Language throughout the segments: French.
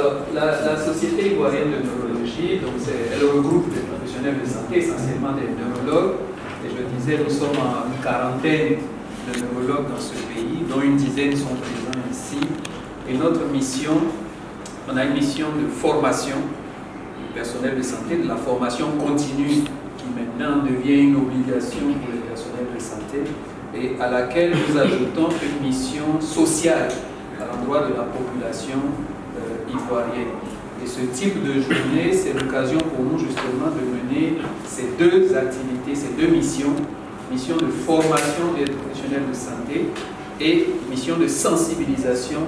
Alors, la Société ivoirienne de neurologie, donc elle regroupe des professionnels de santé, essentiellement des neurologues. Et je disais, nous sommes une quarantaine de neurologues dans ce pays, dont une dizaine sont présents ici. Et notre mission, on a une mission de formation du personnel de santé, de la formation continue, qui maintenant devient une obligation pour les personnels de santé, et à laquelle nous ajoutons une mission sociale à l'endroit de la population ivoirienne. Et ce type de journée, c'est l'occasion pour nous justement de mener ces deux activités, ces deux missions, mission de formation des professionnels de santé et mission de sensibilisation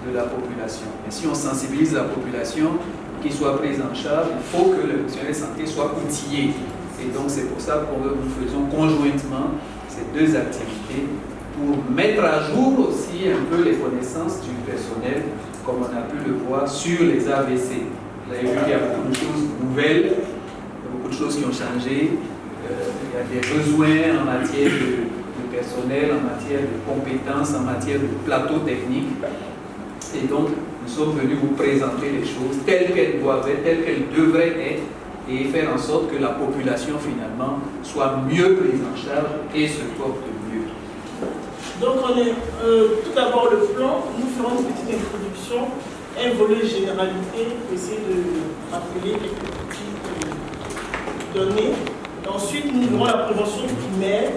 de la population. Et si on sensibilise la population, qu'il soit prise en charge, il faut que le professionnel de santé soit outillé. Et donc c'est pour ça que nous faisons conjointement ces deux activités pour mettre à jour aussi un peu les connaissances du personnel, comme on a pu le voir sur les AVC. Vous avez vu qu'il y a beaucoup de choses nouvelles, beaucoup de choses qui ont changé. Il y a des besoins en matière de personnel, en matière de compétences, en matière de plateau technique. Et donc, nous sommes venus vous présenter les choses telles qu'elles doivent être, telles qu'elles devraient être, et faire en sorte que la population, finalement, soit mieux prise en charge et se porte mieux. Donc, on est tout d'abord le plan. Nous ferons une petite introduction, un volet généralité, pour essayer de rappeler quelques petites données. Ensuite, nous verrons la prévention primaire.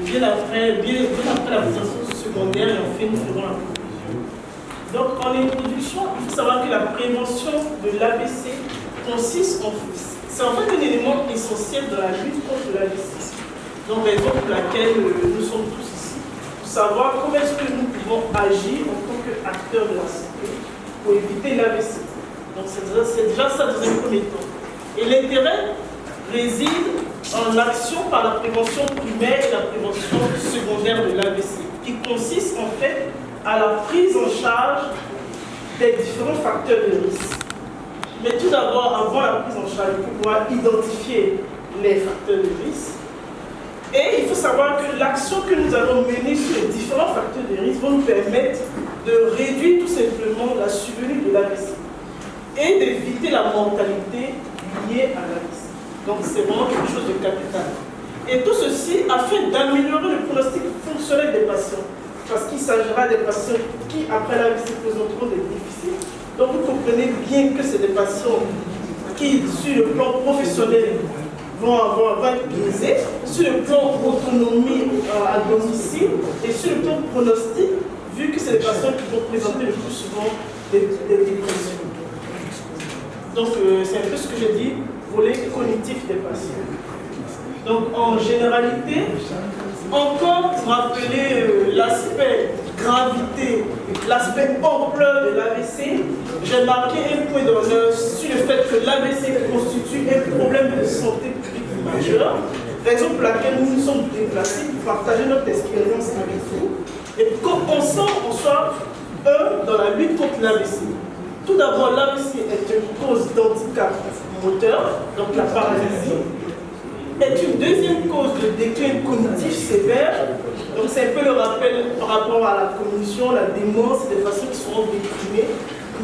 Bien après la prévention secondaire, et enfin, nous ferons la conclusion. Donc, en introduction, il faut savoir que la prévention de l'AVC consiste c'est en fait un élément essentiel dans la lutte contre l'AVC. Donc, raison pour laquelle nous sommes tous ici, pour savoir comment est-ce que nous pouvons agir en tant qu'acteurs de la santé pour éviter l'AVC. Donc, c'est déjà ça dans un premier temps. Et l'intérêt réside en action par la prévention primaire et la prévention secondaire de l'AVC, qui consiste en fait à la prise en charge des différents facteurs de risque. Mais tout d'abord, avant la prise en charge, il faut pouvoir identifier les facteurs de risque. Et il faut savoir que l'action que nous allons mener sur les différents facteurs de risque vont nous permettre de réduire tout simplement la survenue de l'AVC et d'éviter la mortalité liée à l'AVC. Donc c'est vraiment quelque chose de capital. Et tout ceci afin d'améliorer le pronostic fonctionnel des patients. Parce qu'il s'agira des patients qui, après l'AVC, présenteront des déficits. Donc vous comprenez bien que c'est des patients qui, sur le plan professionnel, vont être biaisés, sur le plan autonomie à domicile et sur le plan pronostic, vu que c'est des patients qui vont présenter le plus souvent des dépressions. Donc c'est un peu ce que j'ai dit, volet cognitif des patients. Donc en généralité, encore pour rappeler l'aspect gravité, l'aspect ampleur de l'AVC, j'ai marqué un point d'honneur sur le fait que l'AVC constitue un problème de santé publique majeur, raison pour laquelle nous nous sommes déplacés pour partager notre expérience avec vous et pour qu'ensemble on soit dans la lutte contre l'AVC. Tout d'abord, l'AVC est une cause d'handicap moteur, donc la paralysie, est une deuxième cause de déclin cognitif sévère. Donc c'est un peu le rappel par rapport à la cognition, la démence, des patients qui seront déprimés.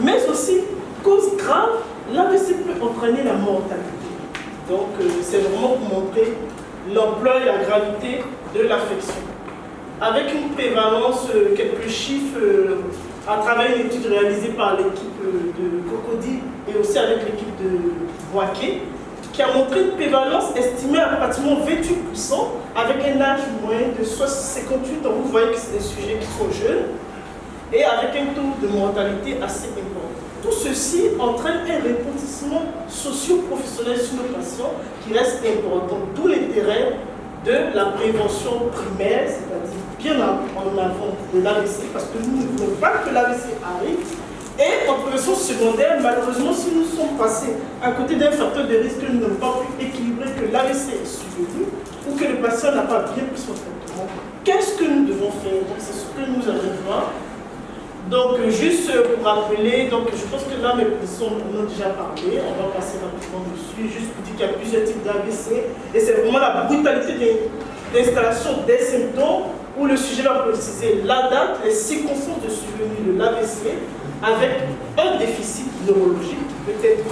Mais aussi, cause grave, l'AVC peut entraîner la mortalité. Donc c'est vraiment pour montrer l'ampleur et la gravité de l'affection. Avec une prévalence, quelques chiffres, à travers une étude réalisée par l'équipe de Cocody et aussi avec l'équipe de Boaké, qui a montré une prévalence estimée à pratiquement 28%, avec un âge moyen de 58 ans. Vous voyez que c'est des sujets qui sont jeunes, et avec un taux de mortalité assez important. Tout ceci entraîne un retentissement socio-professionnel sur nos patients qui reste important, d'où l'intérêt de la prévention primaire, c'est-à-dire bien en avant de l'AVC, parce que nous ne voulons pas que l'AVC arrive. Et en prévention secondaire, malheureusement, si nous sommes passés à côté d'un facteur de risque que nous n'avons pas pu équilibrer, que l'AVC est survenu, ou que le patient n'a pas bien pris son traitement, qu'est-ce que nous devons faire? Donc c'est ce que nous allons voir. Donc juste pour rappeler, donc je pense que là mes professeurs en ont déjà parlé, on va passer rapidement dessus, juste pour dire qu'il y a plusieurs types d'AVC, et c'est vraiment la brutalité d'installation des symptômes où le sujet va préciser la date, les circonstances de survenue de l'AVC avec un déficit neurologique, peut-être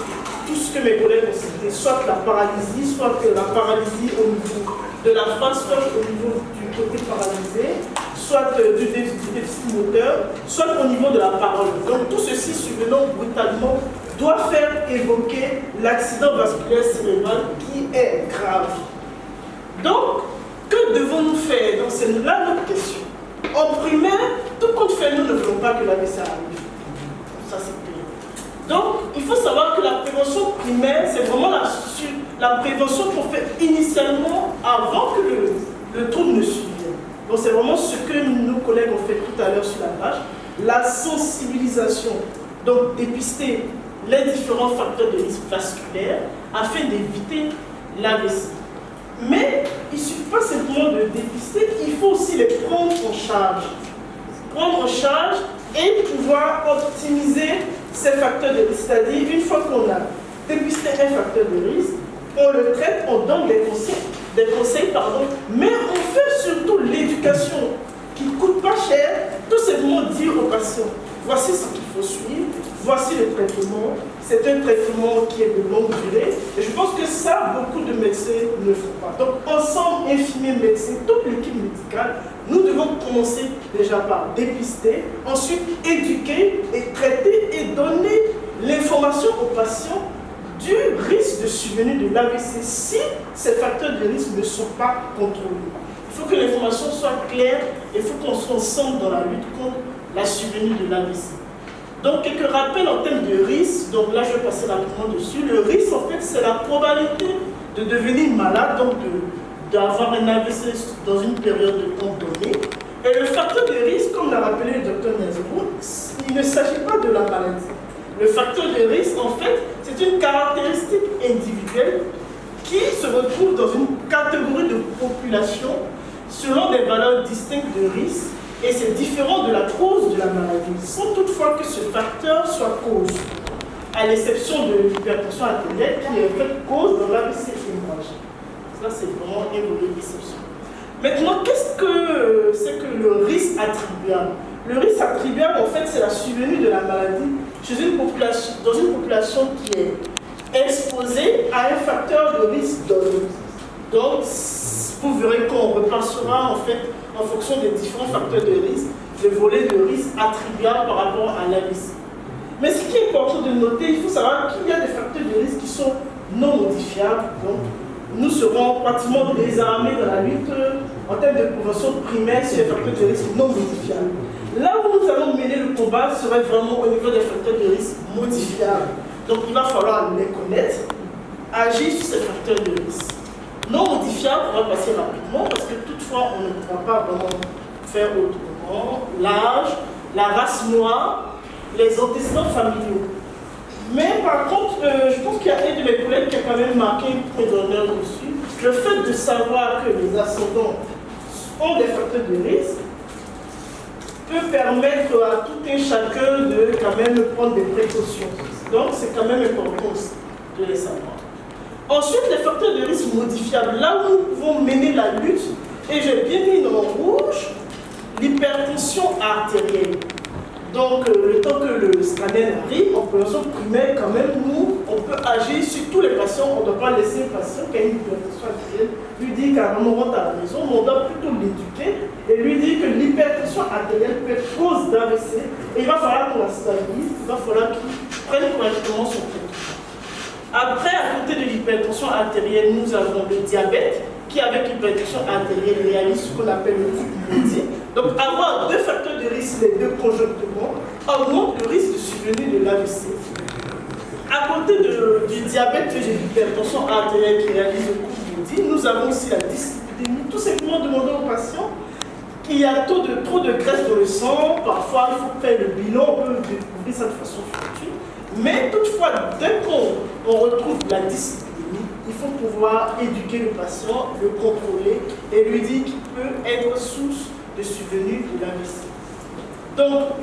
tout ce que mes collègues ont cité, soit la paralysie, soit que la paralysie au niveau de la face, soit au niveau du côté paralysé, soit du déficit moteur, soit au niveau de la parole. Donc tout ceci survenant brutalement doit faire évoquer l'accident vasculaire cérébral qui est grave. Donc, que devons-nous faire? Donc c'est là notre question. En primaire, tout compte fait, nous ne voulons pas que l'AVC arrive. Ça c'est clair. Donc, il faut savoir que la prévention primaire, c'est vraiment la prévention qu'on fait initialement avant que le trouble ne survienne. Donc, c'est vraiment ce que nos collègues ont fait tout à l'heure sur la page. La sensibilisation. Donc, dépister les différents facteurs de risque vasculaire afin d'éviter l'AVC. Mais il ne suffit pas simplement de dépister, il faut aussi les prendre en charge. Prendre en charge et pouvoir optimiser ces facteurs de risque. C'est-à-dire, une fois qu'on a dépisté un facteur de risque, on le traite, on donne des conseils, mais on fait surtout l'éducation qui ne coûte pas cher, tout simplement dire aux patients, voici ce qu'il faut suivre, voici le traitement, c'est un traitement qui est de longue durée, et je pense que ça, beaucoup de médecins ne font pas. Donc, ensemble, infirmiers, médecins, toute l'équipe médicale, nous devons commencer déjà par dépister, ensuite éduquer et traiter et donner l'information aux patients du risque de survenue de l'AVC si ces facteurs de risque ne sont pas contrôlés. Il faut que l'information soit claire et il faut qu'on soit ensemble dans la lutte contre la survenue de l'AVC. Donc, quelques rappels en termes de risque. Donc là, je vais passer rapidement dessus. Le risque, en fait, c'est la probabilité de devenir malade, donc d'avoir un AVC dans une période de temps donnée. Et le facteur de risque, comme l'a rappelé le docteur Nazarou, il ne s'agit pas de la maladie. Le facteur de risque, en fait, c'est une caractéristique individuelle qui se retrouve dans une catégorie de population selon des valeurs distinctes de risque. Et c'est différent de la cause de la maladie, sans toutefois que ce facteur soit cause, à l'exception de l'hypertension artérielle qui est en fait cause dans l'AVC hémorragique. Ça, c'est vraiment un volet d'exception. Maintenant, qu'est-ce que c'est que le risque attribuable? Le risque attribuable, en fait, c'est la survenue de la maladie chez une population, dans une population qui est exposée à un facteur de risque donné. Donc, vous verrez qu'on repassera, en fait, en fonction des différents facteurs de risque, le volet de risque attribuable par rapport à l'AVC. Mais ce qui est important de noter, il faut savoir qu'il y a des facteurs de risque qui sont non modifiables. Donc, nous serons pratiquement désarmés dans la lutte en termes de prévention primaire sur les facteurs de risque non modifiables. Là où nous allons mener le combat serait vraiment au niveau des facteurs de risque modifiables. Donc, il va falloir les connaître, agir sur ces facteurs de risque. Non modifiable, on va passer rapidement parce que toutefois on ne pourra pas vraiment faire autrement. L'âge, la race noire, les antécédents familiaux. Mais par contre, je pense qu'il y a un de mes collègues qui a quand même marqué un point d'honneur dessus. Le fait de savoir que les ascendants ont des facteurs de risque peut permettre à tout un chacun de quand même prendre des précautions. Donc c'est quand même important de les savoir. Ensuite, les facteurs de risque modifiables, là où nous pouvons mener la lutte, et j'ai bien mis en rouge, l'hypertension artérielle. Donc, le temps que le scanner arrive, en prévention primaire, quand même, nous, on peut agir sur tous les patients. On ne doit pas laisser un patient qui a une hypertension artérielle lui dire qu'à on rentre à la maison, mais on doit plutôt l'éduquer et lui dire que l'hypertension artérielle peut être cause d'AVC. Et il va falloir qu'on la stabilise, il va falloir qu'il prenne correctement son traitement. Après, à côté de l'hypertension artérielle, nous avons le diabète, qui avec l'hypertension artérielle réalise ce qu'on appelle le couple maudit. Donc, avoir deux facteurs de risque, les deux conjonctement, augmente le risque de survenue de l'AVC. À côté du diabète et de l'hypertension artérielle qui réalise le couple maudit, nous avons aussi la dyslipidémie. Tout simplement demander aux patients qu'il y a trop de graisse dans le sang. Parfois, il faut faire le bilan, on peut découvrir ça de façon fortuite. Mais toutefois, dès qu'on retrouve la dyslipidémie, il faut pouvoir éduquer le patient, le contrôler et lui dire qu'il peut être source de survenue de l'AVC. Donc,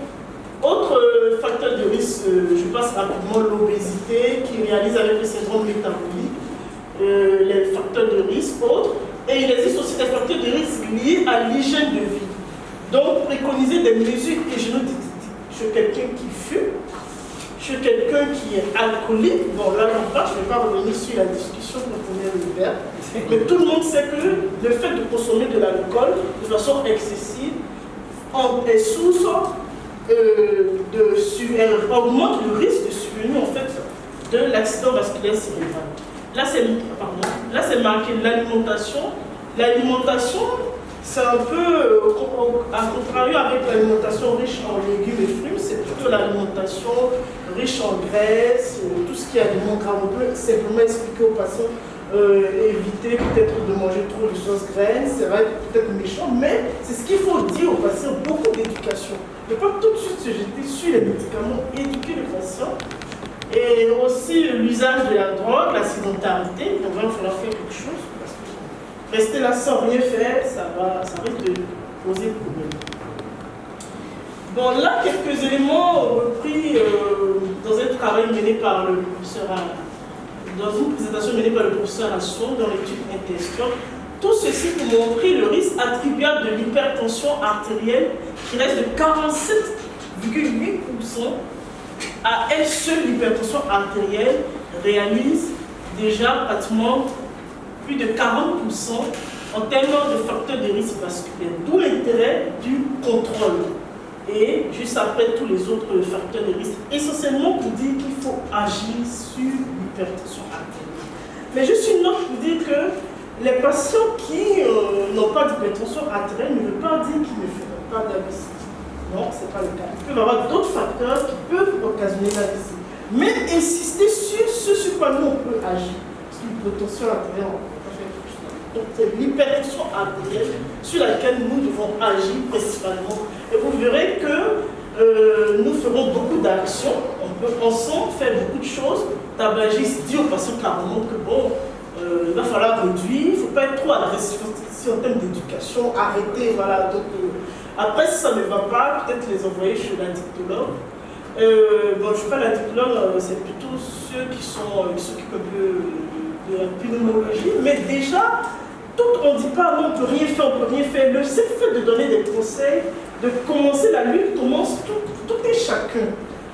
autre facteur de risque, je passe rapidement l'obésité qui réalise avec le syndrome métabolique, les facteurs de risque autres. Et il existe aussi des facteurs de risque liés à l'hygiène de vie. Donc, préconiser des mesures hygiéno-diététiques chez quelqu'un qui fume, chez quelqu'un qui est alcoolique. Bon, là, je ne vais pas revenir sur la discussion qu'on connaît le verre, mais tout le monde sait que le fait de consommer de l'alcool de façon excessive est source augmente le risque de survenue en fait de l'accident vasculaire cérébral. Là, c'est marqué l'alimentation. L'alimentation, c'est un peu, à contrario avec l'alimentation riche en légumes et fruits, c'est plutôt l'alimentation riche en graisse, tout ce qui est aliment gras. On peut simplement expliquer aux patients, éviter peut-être de manger trop de choses graisses, c'est vrai, peut-être méchant, mais c'est ce qu'il faut dire aux patients, beaucoup d'éducation. Ne pas tout de suite se jeter sur les médicaments, éduquer les patients. Et aussi l'usage de la drogue, la sédentarité, donc il va falloir faire quelque chose. Rester là sans rien faire, ça risque de poser problème. Bon, là, quelques éléments repris dans un travail mené par le professeur, dans une présentation menée par le professeur Asson dans l'étude Intestion. Tout ceci pour montrer le risque attribuable de l'hypertension artérielle qui reste de 47,8%. À elle seule, l'hypertension artérielle réalise déjà pratiquement plus de 40% en termes de facteurs de risque vasculaire. D'où l'intérêt du contrôle. Et juste après, tous les autres facteurs de risque, essentiellement pour dire qu'il faut agir sur l'hypertension artérielle. Mais juste une note pour dire que les patients qui n'ont pas d'hypertension artérielle ne veut pas dire qu'ils ne feront pas d'AVC. Non, ce n'est pas le cas. Il peut y avoir d'autres facteurs qui peuvent occasionner l'AVC. Mais insister sur ce sur quoi nous on peut agir. Parce que l'hypertension artérielle, on peut pas faire quelque chose. Donc c'est l'hypertension artérielle sur laquelle nous devons agir principalement. Et vous verrez que nous ferons beaucoup d'actions. On peut ensemble faire beaucoup de choses. Tabagiste dit aux patients carrément que bon, il va falloir réduire, il ne faut pas être trop agressif en termes d'éducation, arrêter, voilà. Donc, après, si ça ne va pas, peut-être les envoyer chez l'addictologue. Bon, je ne suis pas l'addictologue, c'est plutôt ceux qui s'occupent un peu de la pneumologie, mais déjà, on ne dit pas non, on ne peut rien faire, on ne peut rien faire. Le seul fait de donner des conseils, de commencer la lutte, commence tout et chacun.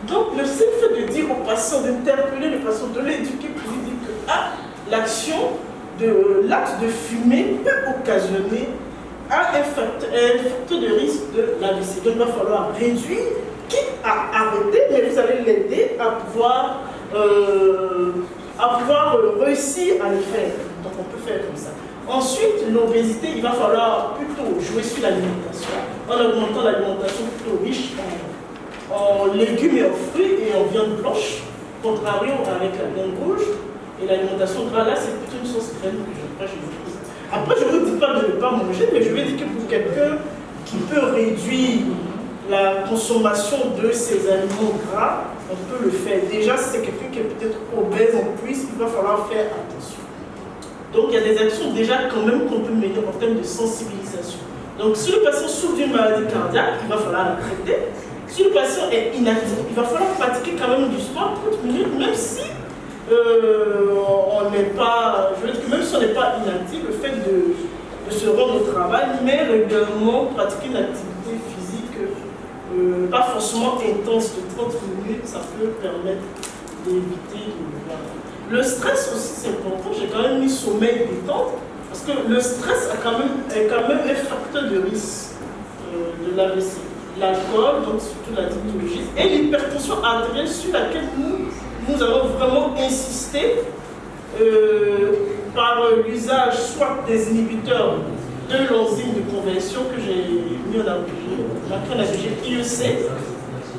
Donc, le seul fait de dire aux patients, d'interpeller les patients, de l'éduquer pour lui dire que l'action de l'acte de fumer peut occasionner un facteur de risque de l'AVC. Donc il va falloir réduire, quitte à arrêter, mais vous allez l'aider à pouvoir réussir à le faire. Donc on peut faire comme ça. Ensuite, l'obésité, il va falloir plutôt jouer sur l'alimentation, en augmentant l'alimentation plutôt riche en légumes et en fruits et en viande blanche, contrario avec la viande rouge. Et l'alimentation grasse, là, c'est plutôt une sauce graine que je prêche. Après, je ne vous dis pas de ne pas manger, mais je vais dire que pour quelqu'un qui peut réduire la consommation de ces aliments gras, on peut le faire. Déjà, si c'est quelqu'un qui est peut-être obèse en plus, il va falloir faire attention. Donc, il y a des actions déjà quand même qu'on peut mener en termes de sensibilisation. Donc, si le patient souffre d'une maladie cardiaque, il va falloir la traiter. Si le patient est inactif, il va falloir pratiquer quand même du sport 30 minutes, même si on n'est pas, je veux dire que même si on n'est pas inactif, le fait de se rendre au travail, mais régulièrement pratiquer une activité physique, pas forcément intense de 30 minutes, ça peut permettre d'éviter le stress aussi, c'est important. J'ai quand même mis sommeil détente, parce que le stress est quand même un facteur de risque de l'AVC. L'alcool, donc surtout la diabétologie, et l'hypertension artérielle sur laquelle nous allons vraiment insister par l'usage soit des inhibiteurs de l'enzyme de conversion que j'ai mis en ABG IEC,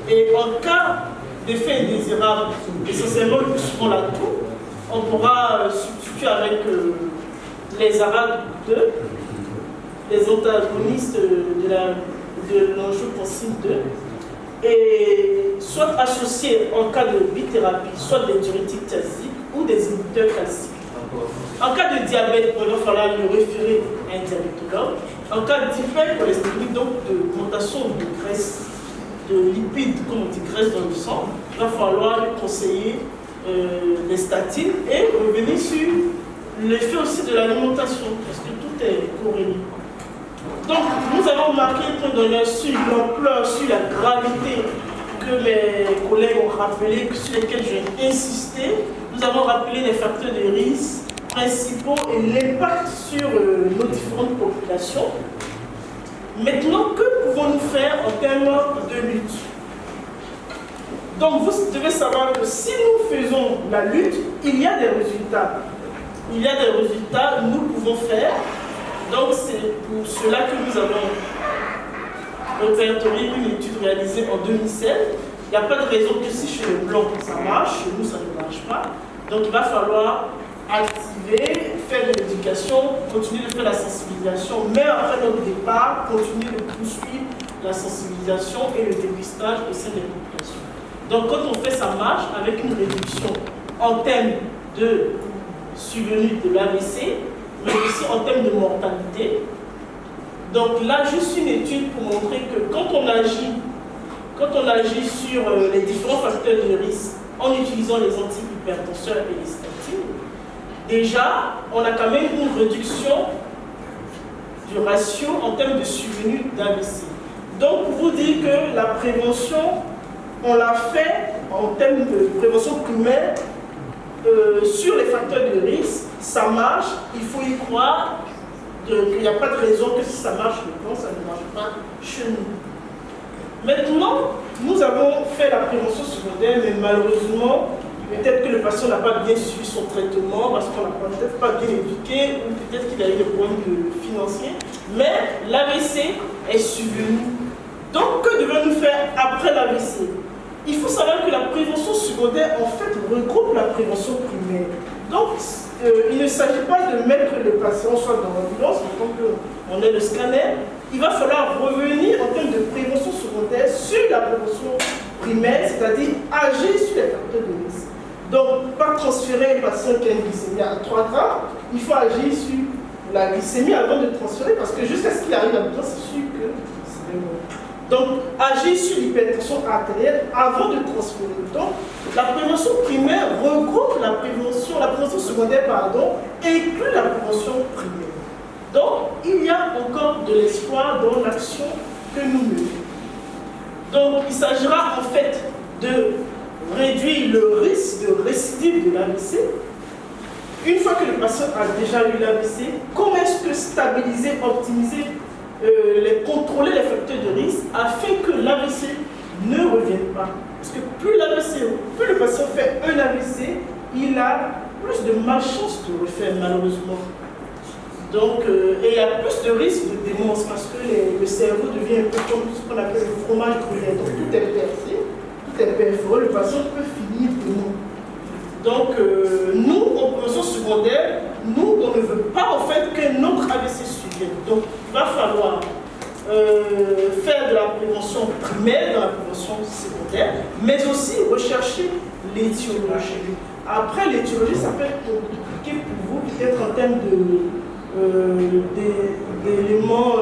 et en cas d'effet indésirable, essentiellement le plus souvent la toux, on pourra substituer avec les ARAD2, les antagonistes de l'angiotensine 2, et soit associés en cas de bithérapie, soit des diurétiques thiaziques ou des inhibiteurs calciques. En cas de diabète, il va falloir le référer à un diabétologue. En cas d'hypercholestérolie, donc d'augmentation de graisse, de lipides, comme on dit, graisse dans le sang, il va falloir lui conseiller des statines et revenir sur l'effet aussi de l'alimentation, parce que tout est corrélé. Donc, nous avons marqué point d'honneur sur l'ampleur, sur la gravité que mes collègues ont rappelé, sur lesquels je vais insister. Nous avons rappelé les facteurs de risque principaux et l'impact sur nos différentes populations. Maintenant, que pouvons-nous faire en termes de lutte? Donc, vous devez savoir que si nous faisons la lutte, il y a des résultats. Il y a des résultats, nous pouvons faire. Donc, c'est pour cela que nous avons répertorié une étude réalisée en 2016. Il n'y a pas de raison que si chez les Blancs ça marche, chez nous ça ne marche pas. Donc, il va falloir activer, faire de l'éducation, continuer de faire la sensibilisation, mais après notre départ, continuer de poursuivre la sensibilisation et le dépistage au sein des populations. Donc, quand on fait ça marche avec une réduction en termes de survenue de l'AVC, mais aussi en termes de mortalité. Donc là, juste une étude pour montrer que quand on agit sur les différents facteurs de risque en utilisant les antihypertenseurs et les statines, déjà, on a quand même une réduction du ratio en termes de survenue d'AVC. Donc, pour vous dire que la prévention, on l'a fait en termes de prévention primaire sur les facteurs de risque, ça marche, il faut y croire, qu'il n'y a pas de raison que si ça marche le plan, ça ne marche pas chez nous. Maintenant, nous avons fait la prévention secondaire, mais malheureusement, peut-être que le patient n'a pas bien suivi son traitement parce qu'on n'a peut-être pas bien éduqué ou peut-être qu'il a eu des problèmes financiers, mais l'AVC est survenu. Donc, que devons-nous faire après l'AVC? Il faut savoir que la prévention secondaire, en fait, regroupe la prévention primaire. Donc, il ne s'agit pas de mettre le patient soit dans l'ambulance, en tant qu'on est le scanner. Il va falloir revenir en termes de prévention secondaire sur la prévention primaire, c'est-à-dire agir sur les facteurs de risque. Donc, pas transférer un patient qui a une glycémie à 3 grammes, il faut agir sur la glycémie avant de transférer, parce que jusqu'à ce qu'il arrive à l'ambulance, c'est sûr que c'est mort. Donc, agir sur l'hypertension artérielle avant de transférer. Donc, la prévention primaire regroupe la prévention secondaire, inclut la prévention primaire. Donc, il y a encore de l'espoir dans l'action que nous menons. Donc, il s'agira en fait de réduire le risque de récidive de l'AVC. Une fois que le patient a déjà eu l'AVC, comment est-ce que stabiliser, optimiser, contrôler les facteurs de risque afin que l'AVC ne revienne pas? Parce que plus le patient fait un AVC, il a plus de malchance de refaire, malheureusement. Donc, et il y a plus de risque de démence parce que le cerveau devient un peu comme ce qu'on appelle le fromage brûlé. Donc, tout est percé, tout est perforé, le patient peut finir démon. Donc, nous, en prévention secondaire, nous, on ne veut pas en fait qu'un autre AVC suivienne. Donc, il va falloir faire de la prévention primaire, de la prévention secondaire, mais aussi rechercher l'étiologie. Après, l'étiologie, ça peut être compliqué pour vous, peut-être en termes d'éléments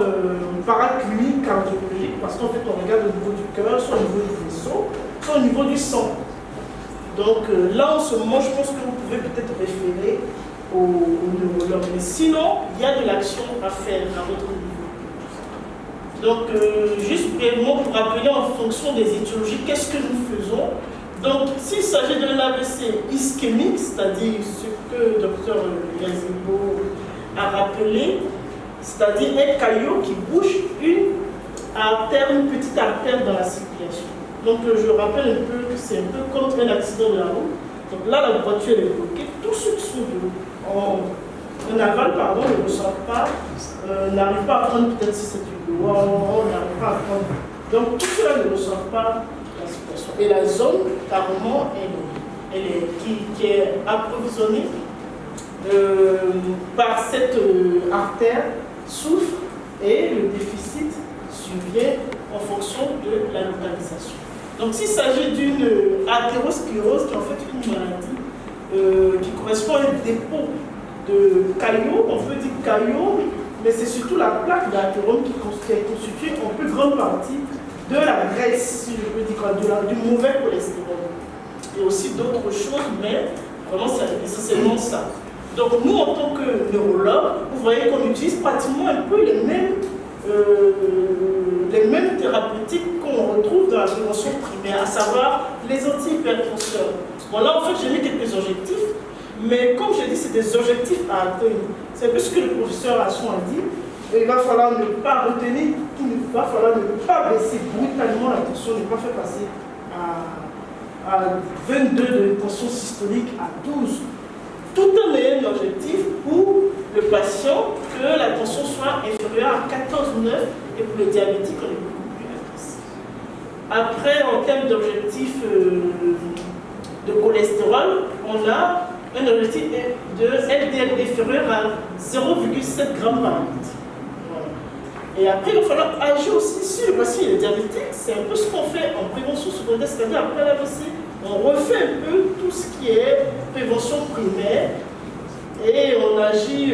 paracliniques cardiologiques, parce qu'en fait, on regarde au niveau du cœur, soit au niveau du vaisseau, soit au niveau du sang. Donc là, en ce moment, je pense que vous pouvez peut-être référer au neurologue. Mais sinon, il y a de l'action à faire à votre niveau. Donc, juste brièvement pour rappeler en fonction des étiologies, qu'est-ce que nous faisons? Donc, s'il s'agit d'un AVC ischémique, c'est-à-dire ce que le docteur Yazimbo a rappelé, c'est-à-dire un caillot qui bouche une petite artère dans la circulation. Donc, je rappelle un peu que c'est un peu comme un accident de la route. Donc là, la voiture est bloquée, tous ceux qui sont en aval, ne ressortent pas, n'arrivent pas à prendre peut-être si c'est une loi, on n'arrive pas à prendre. Donc, tout cela ne ressort pas la situation. Et la zone, carrément, qui est approvisionnée par cette artère souffre et le déficit survient en fonction de la localisation. Donc, s'il s'agit d'une athérosclérose, qui est en fait une maladie qui correspond à un dépôt de caillots, on peut dire caillots, mais c'est surtout la plaque d'athérome qui est constituée en plus grande partie de la graisse, si je peux dire, du mauvais cholestérol. Il y a aussi d'autres choses, mais vraiment c'est essentiellement ça. Donc nous, en tant que neurologues, vous voyez qu'on utilise pratiquement un peu les mêmes les mêmes thérapeutiques qu'on retrouve dans la prévention primaire, à savoir les antihypertenseurs. Bon, là, en fait, j'ai mis quelques objectifs, mais comme j'ai dit, c'est des objectifs à atteindre. C'est un peu ce que le professeur Asson a dit. Il va falloir ne pas retenir, il va falloir ne pas baisser brutalement la tension, ne pas faire passer à 22 de tension systolique à 12, tout en ayant un objectif pour le patient que la tension soit inférieure à 14,9 et pour le diabétique, on est beaucoup plus agressif. Après, en termes d'objectif de cholestérol, on a un objectif de LDL inférieur à 0,7 g par litre. Et après, il va falloir agir aussi sur le patient diabétique. C'est un peu ce qu'on fait en prévention secondaire, c'est-à-dire après l'AVC, on refait un peu tout ce qui est prévention primaire et on agit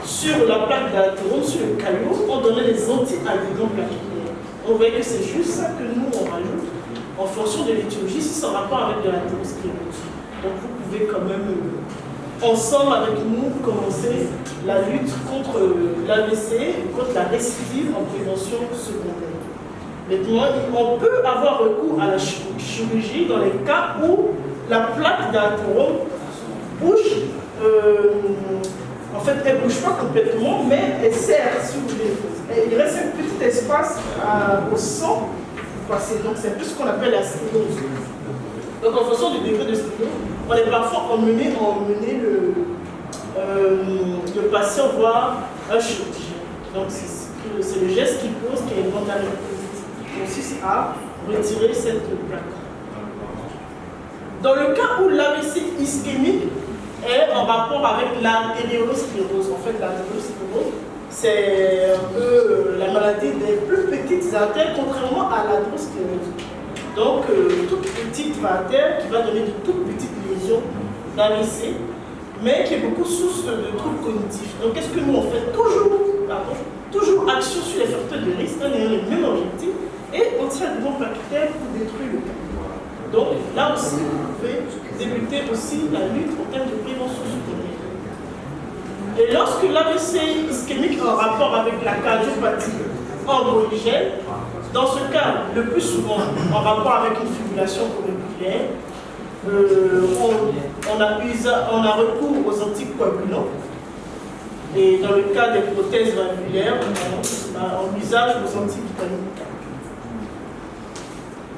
sur la plaque d'athérome, sur le caillot, on donnait des anti-adhérents plaquinaires. On voyait que c'est juste ça que nous on rajoute en fonction de l'étiologie, si c'est en rapport avec de l'athérosclérose. Donc vous pouvez quand même ensemble avec nous commencer la lutte contre l'AVC et contre la récidive en prévention secondaire. Maintenant, on peut avoir recours à la chirurgie dans les cas où la plaque d'athérome bouge. En fait, elle ne bouge pas complètement, mais elle sert, si vous voulez. Il reste un petit espace au sang pour passer. Donc, c'est un peu ce qu'on appelle la sténose. Donc, en fonction du degré de sténose, on est parfois emmené le patient voir un chirurgien. Donc, c'est le geste qu'il pose qui est une mentalité qui consiste à retirer cette plaque. Dans le cas où l'AVC ischémique est en rapport avec l'artériolosclérose, en fait, l'artériolosclérose, c'est un peu la maladie des plus petites artères, contrairement à l'athérosclérose. Donc, toute petite artère qui va donner de toutes petites lésions d'AVC, mais qui est beaucoup source de troubles cognitifs. Donc, qu'est-ce que nous on fait? Toujours action sur les facteurs de risque en ayant les mêmes objectifs et anti-adhérents plaquetaires pour détruire le cas. Donc, là aussi, vous pouvez débuter aussi la lutte en termes de prévention secondaire. Et lorsque l'AVC ischémique est en rapport avec la cardiopathie emboligène, dans ce cas, le plus souvent en rapport avec une fibrillation auriculaire, on a recours aux anticoagulants. Et dans le cas des prothèses valvulaires, on usage aux antivitamines K.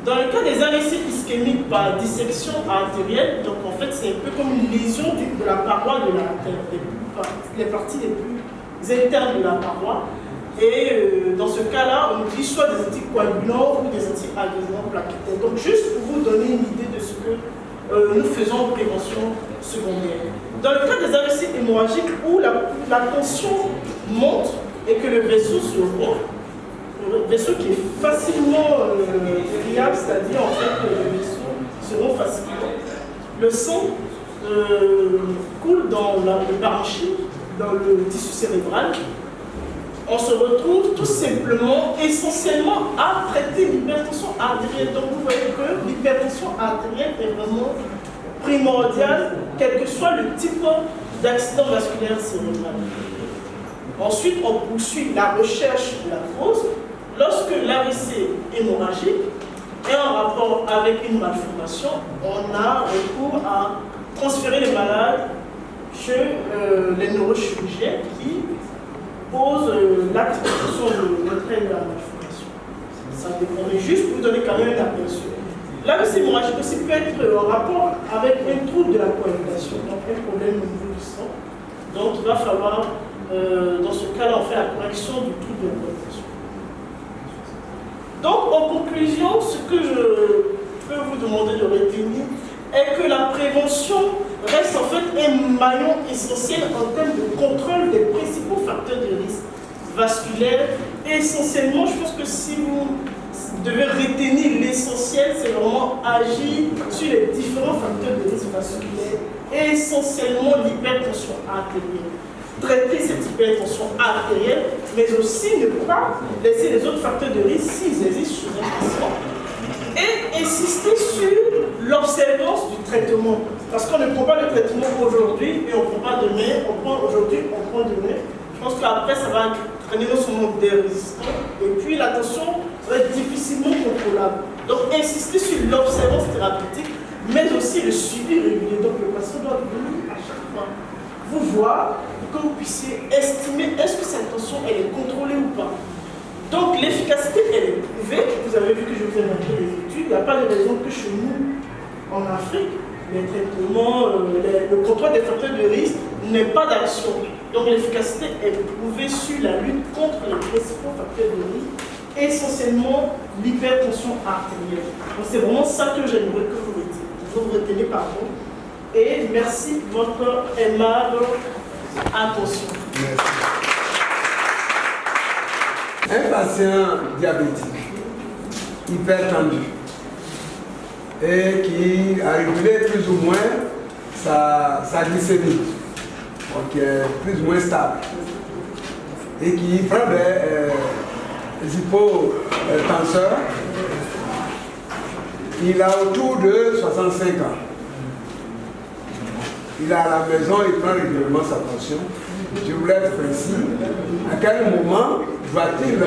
Dans le cas des AVC ischémiques par dissection artérielle, donc en fait c'est un peu comme une lésion de la paroi de l'artère, les parties les plus internes de la paroi. Et dans ce cas-là, on utilise soit des anticoagulants ou des anti-adhérents plaquetaires. Donc juste pour vous donner une idée de ce que nous faisons en prévention secondaire. Dans le cas des AVC hémorragiques où la tension monte et que le vaisseau se rompt, le vaisseau qui est facilement friable, c'est-à-dire en fait que le vaisseau se rompt facilement, le sang coule dans le parenchyme, dans le tissu cérébral. On se retrouve tout simplement, essentiellement, à traiter l'hypertension artérielle. Donc vous voyez que l'hypertension artérielle est vraiment primordiale, quel que soit le type d'accident vasculaire cérébral. Ensuite, on poursuit la recherche de la cause. Lorsque l'AVC hémorragique est en rapport avec une malformation, on a recours à transférer les malades chez les neurochirurgiens qui pose l'acte de retrait de la malformation. Ça dépend, mais juste pour vous donner quand même un aperçu. L'AVC hémorragique aussi peut être en rapport avec un trouble de la coagulation, donc un problème au niveau du sang. Donc il va falloir, dans ce cas-là, on fait la correction du trouble de la coagulation. Donc en conclusion, ce que je peux vous demander de retenir est que la prévention reste en fait un maillon essentiel en termes de contrôle des principaux facteurs de risque vasculaire. Et essentiellement, je pense que si vous devez retenir l'essentiel, c'est vraiment agir sur les différents facteurs de risque vasculaire, et essentiellement l'hypertension artérielle. Traiter cette hypertension artérielle, mais aussi ne pas laisser les autres facteurs de risque, s'ils existent chez un patient, et insister sur l'observance du traitement. Parce qu'on ne prend pas le traitement aujourd'hui et on ne prend pas demain, on prend aujourd'hui, on prend demain. Je pense qu'après ça va être prenez non seulement des résistants, et puis la tension va être difficilement contrôlable. Donc insister sur l'observance thérapeutique, mais aussi le suivi régulier. Donc le patient doit venir à chaque fois vous voir pour que vous puissiez estimer est-ce que cette tension elle est contrôlée ou pas. Donc l'efficacité elle est prouvée. Vous avez vu que je vous ai montré les études. Il n'y a pas de raison que chez nous, en Afrique, les traitements, le contrôle des facteurs de risque n'ait pas d'action. Donc l'efficacité est prouvée sur la lutte contre les principaux facteurs de risque, essentiellement l'hypertension artérielle. Donc c'est vraiment ça que j'aimerais que vous retenez. Pardon. Et merci pour votre aimable attention. Merci. Un patient diabétique, hypertendu, et qui a régulé plus ou moins sa glycémie, donc plus ou moins stable, et qui prend des hypotenseurs. Il a autour de 65 ans. Il est à la maison, il prend régulièrement sa tension. Je voulais être précis. À quel moment va-t-il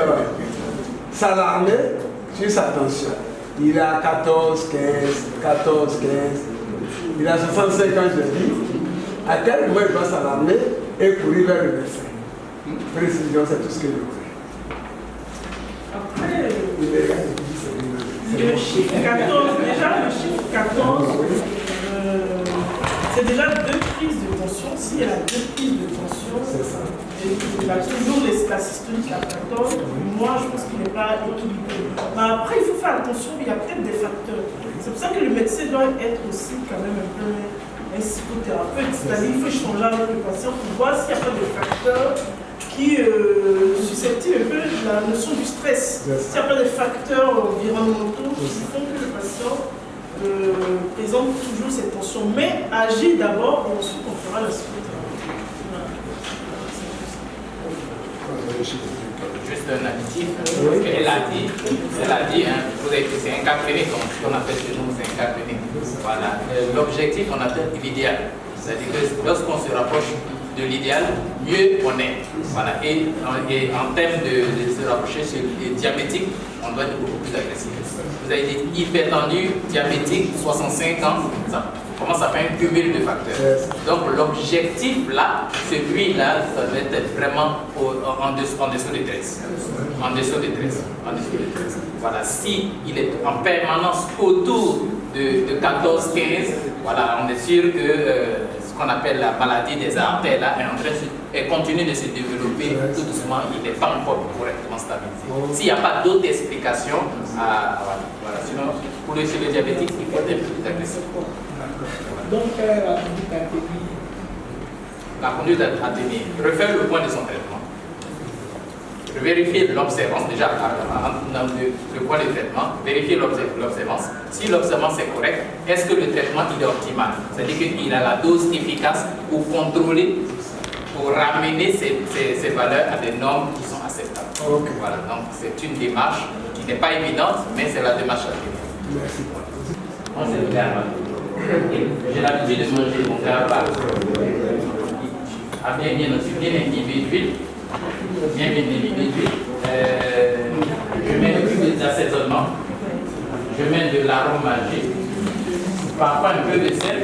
s'alarmer sur sa tension? Il est à 14, 15, 14, 15. Il a 65 ans, je dis. À quel moment il doit s'alarmer et courir vers le médecin? Précision, c'est tout ce que je voulais. Après, le chiffre 14, déjà le chiffre 14, c'est déjà 2 prises de tension. S'il y a 2 prises de tension, il a toujours la systolique à 14. Moi, je pense qu'il n'est pas équilibré. Mais après, il faut faire attention, il y a peut-être des facteurs. C'est pour ça que le médecin doit être aussi quand même un peu un psychothérapeute. C'est-à-dire qu'il faut échanger avec le patient pour voir s'il n'y a pas de facteurs qui susceptible un peu de la notion du stress. S'il n'y a pas des facteurs environnementaux qui font que le patient présente toujours cette tension, mais agit d'abord et ensuite on fera la psychothérapie. Juste un additif, parce qu'elle a dit, vous avez dit c'est un cas clinique, donc ce qu'on appelle chez nous c'est un cas clinique. Voilà. L'objectif, on appelle l'idéal. C'est-à-dire que lorsqu'on se rapproche de l'idéal, mieux on est. Voilà. Et en termes de se rapprocher sur les diabétiques, on doit être beaucoup plus agressif. Vous avez dit hypertendu, diabétique, 65 ans, ça commence à faire un cumul de facteurs. Donc l'objectif là, celui-là, ça doit être vraiment en dessous de 13. En dessous de 13. Voilà. Si il est en permanence autour de 14, 15, voilà, on est sûr que ce qu'on appelle la maladie des artères là est en train de continue de se développer tout doucement, il n'est pas encore correctement stabilisé. S'il n'y a pas d'autres explications, voilà. Sinon, pour le diabétique, il faut être plus agressif. Donc, la conduite à tenir. La conduite à tenir. Refaire le point de son traitement. Vérifier l'observance, déjà, le point de traitement, vérifier l'observance. Si l'observance est correcte, est-ce que le traitement il est optimal? C'est-à-dire qu'il a la dose efficace pour contrôler, pour ramener ces valeurs à des normes qui sont acceptables. Okay. Voilà, donc c'est une démarche qui n'est pas évidente, mais c'est la démarche à tenir. Merci. Moi, c'est le garba. J'ai l'habitude de manger mon garba à bien imbibé d'huile. Bien imbibé d'huile. Je mets un peu d'assaisonnement. Je mets de l'arôme magique. Parfois un peu de sel.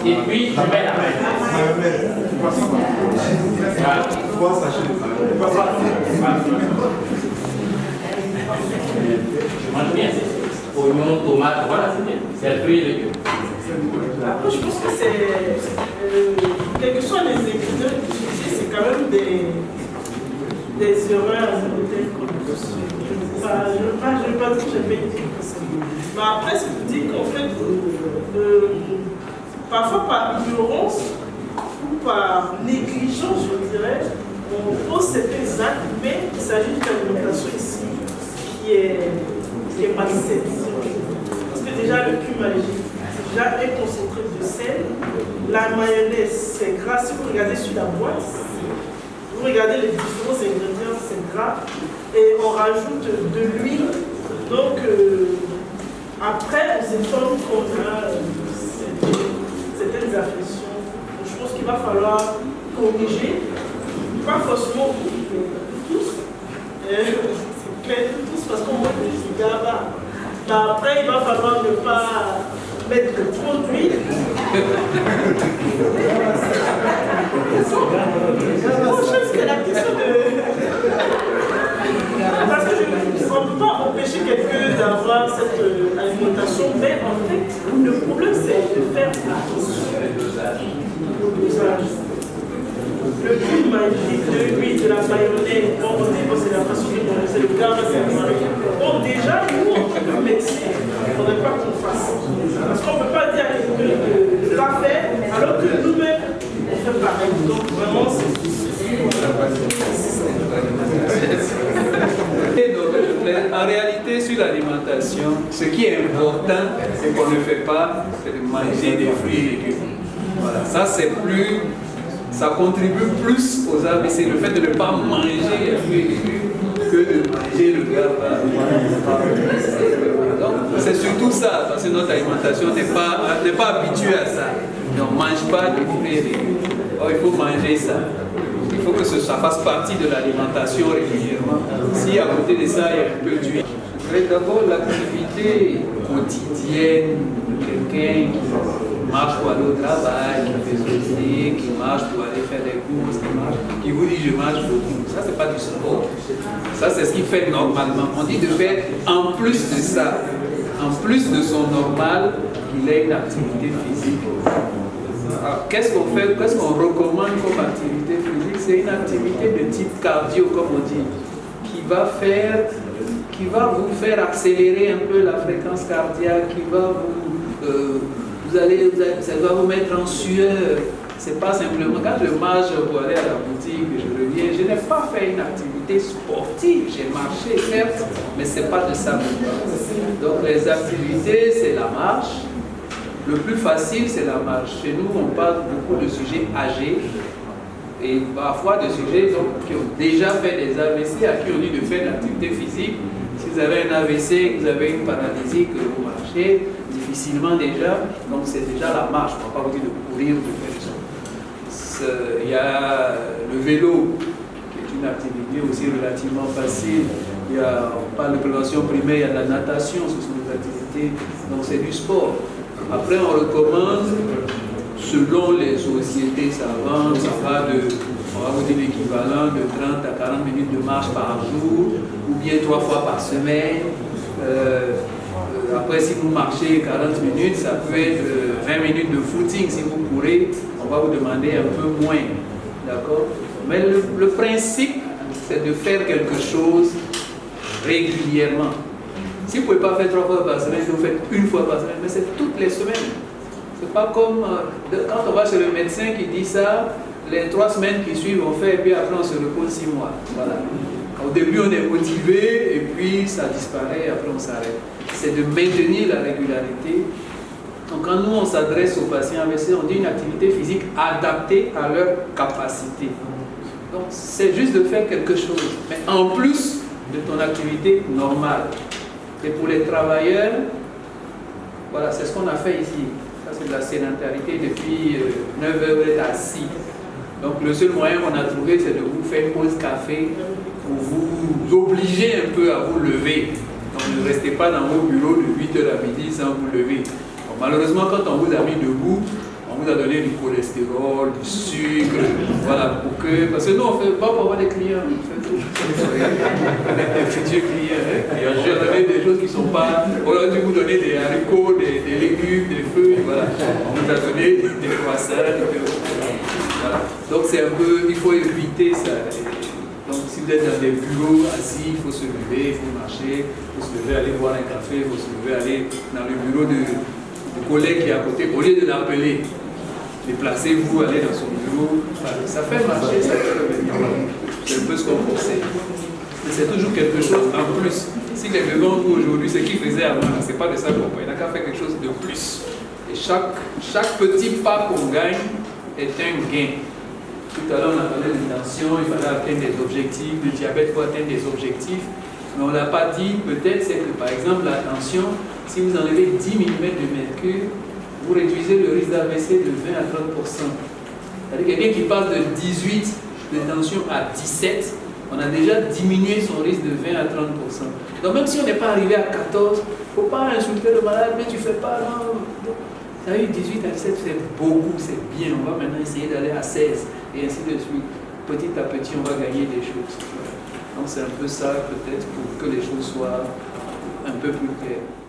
Et puis, je mets la mayonnaise. Voilà. Je mange bien. Oignons, tomates, voilà, c'est bien. C'est le fruit et légumes. Après, je pense que c'est. Quels que soient les ingrédients utilisés, c'est quand même des erreurs alimentaires qu'on peut se. Je ne vais pas dire que j'ai pas été possible. Mais après, c'est pour dire qu'en fait, parfois par ignorance ou par négligence, je dirais, on pose certains actes, mais il s'agit d'une alimentation ici qui est malsaine. Parce que déjà, le cumin c'est déjà un concentré de sel. La mayonnaise, c'est gras. Si vous regardez sur la boîte, vous regardez les différents ingrédients, c'est gras. Et on rajoute de l'huile. Donc, après, on s'étonne qu'on a certaines affections. Donc, je pense qu'il va falloir corriger. Pas forcément c'est clair tous parce qu'on voit des cigares là. Mais après, il va falloir ne pas mettre trop d'huile. Moi, je pense que la question de... Parce que on ne peut pas empêcher quelqu'un d'avoir cette alimentation, mais en fait, le problème c'est de faire attention au dosage. Le plus magique de l'huile, de la mayonnaise, bon, on dit que c'est la façon de manger, c'est le gars, c'est le mari. Bon, déjà, nous, en tant que médecin, il ne faudrait pas qu'on fasse. Parce qu'on ne peut pas dire à quelqu'un de ne pas faire, alors que nous-mêmes, on fait pareil. Donc, vraiment, c'est en réalité, sur l'alimentation, ce qui est important, c'est qu'on ne fait pas, c'est de manger des fruits et légumes. Voilà, ça c'est plus, ça contribue plus aux AVC, le fait de ne pas manger les fruits et légumes que de manger le GABA. Donc c'est surtout ça, parce que notre alimentation n'est pas habituée à ça. Et on ne mange pas de fruits et légumes. Alors, il faut manger ça. Il faut que ça fasse partie de l'alimentation régulièrement. Si à côté de ça, il y a un peu d'huile. D'abord, l'activité quotidienne de quelqu'un qui marche pour aller au travail, qui fait sauter, qui marche pour aller faire des courses, qui vous dit je marche beaucoup. Ça, c'est pas du sport. Ça, c'est ce qu'il fait normalement. On dit de faire en plus de ça, en plus de son normal, qu'il ait une activité physique. Alors, qu'est-ce qu'on fait, qu'est-ce qu'on recommande comme activité physique? C'est une activité de type cardio, comme on dit, qui va vous faire accélérer un peu la fréquence cardiaque, qui va ça va vous mettre en sueur. C'est pas simplement quand je marche pour aller à la boutique, je reviens, je n'ai pas fait une activité sportive, j'ai marché certes, mais c'est pas de ça que je parle. Donc les activités, c'est la marche. Le plus facile, c'est la marche. Chez nous, on parle beaucoup de sujets âgés et parfois de sujets qui ont déjà fait des AVC, à qui on dit de faire de l'activité physique. Si vous avez un AVC, que vous avez une paralysie, que vous marchez difficilement déjà, donc c'est déjà la marche. On ne va pas vous dire de courir ou de faire ça. Il y a le vélo, qui est une activité aussi relativement facile. On parle de prévention primaire, il y a de la natation, ce sont des activités, donc c'est du sport. Après, on recommande, selon les sociétés savantes, ça va on va vous dire l'équivalent de 30 à 40 minutes de marche par jour, ou bien 3 fois par semaine. Après, si vous marchez 40 minutes, ça peut être 20 minutes de footing. Si vous courez, on va vous demander un peu moins. D'accord? Mais le principe, c'est de faire quelque chose régulièrement. Si vous ne pouvez pas faire 3 fois par semaine, vous faites 1 fois par semaine, mais c'est toutes les semaines. C'est pas comme quand on va chez le médecin qui dit ça, les 3 semaines qui suivent, on fait et puis après on se repose 6 mois. Voilà. Au début on est motivé et puis ça disparaît et après on s'arrête. C'est de maintenir la régularité. Donc quand nous on s'adresse aux patients AVC, on dit une activité physique adaptée à leur capacité. Donc c'est juste de faire quelque chose, mais en plus de ton activité normale. Et pour les travailleurs, voilà, c'est ce qu'on a fait ici. Ça, c'est de la sédentarité depuis 9 heures, vous êtes assis. Donc, le seul moyen qu'on a trouvé, c'est de vous faire une pause café pour vous obliger un peu à vous lever. Donc, ne restez pas dans vos bureaux de 8h à midi sans vous lever. Bon, malheureusement, quand on vous a mis debout, on vous a donné du cholestérol, du sucre, voilà, parce que nous, on ne fait pas pour avoir des clients, on fait tout. Des futurs clients, et on a donné des choses qui ne sont pas, on a dû vous donner des haricots, des légumes, des feuilles, voilà. On vous a donné des croissants, voilà. Donc c'est un peu, il faut éviter ça. Donc si vous êtes dans des bureaux assis, il faut se lever, il faut marcher, il faut se lever, aller boire un café, il faut se lever, aller dans le bureau du collègue qui est à côté, au lieu de l'appeler. Déplacez-vous, allez dans son bureau, ça fait marcher, ça fait revenir. C'est un peu ce qu'on pensait. Mais c'est toujours quelque chose en plus. Si les devant nous aujourd'hui, ce qu'ils faisaient avant, c'est pas de ça qu'on parle. Il n'a qu'à faire quelque chose de plus. Et chaque petit pas qu'on gagne est un gain. Tout à l'heure, on a parlé de tension, il fallait atteindre des objectifs, le diabète faut atteindre des objectifs. Mais on ne l'a pas dit, peut-être, c'est que par exemple, la tension, si vous enlevez 10 mm de mercure, vous réduisez le risque d'AVC de 20 à 30%. C'est-à-dire quelqu'un qui passe de 18 de tension à 17, on a déjà diminué son risque de 20 à 30%. Donc même si on n'est pas arrivé à 14, il ne faut pas insulter le malade, mais tu ne fais pas, non. Ça a eu 18 à 17, c'est beaucoup, c'est bien. On va maintenant essayer d'aller à 16 et ainsi de suite. Petit à petit, on va gagner des choses. Donc c'est un peu ça peut-être pour que les choses soient un peu plus claires.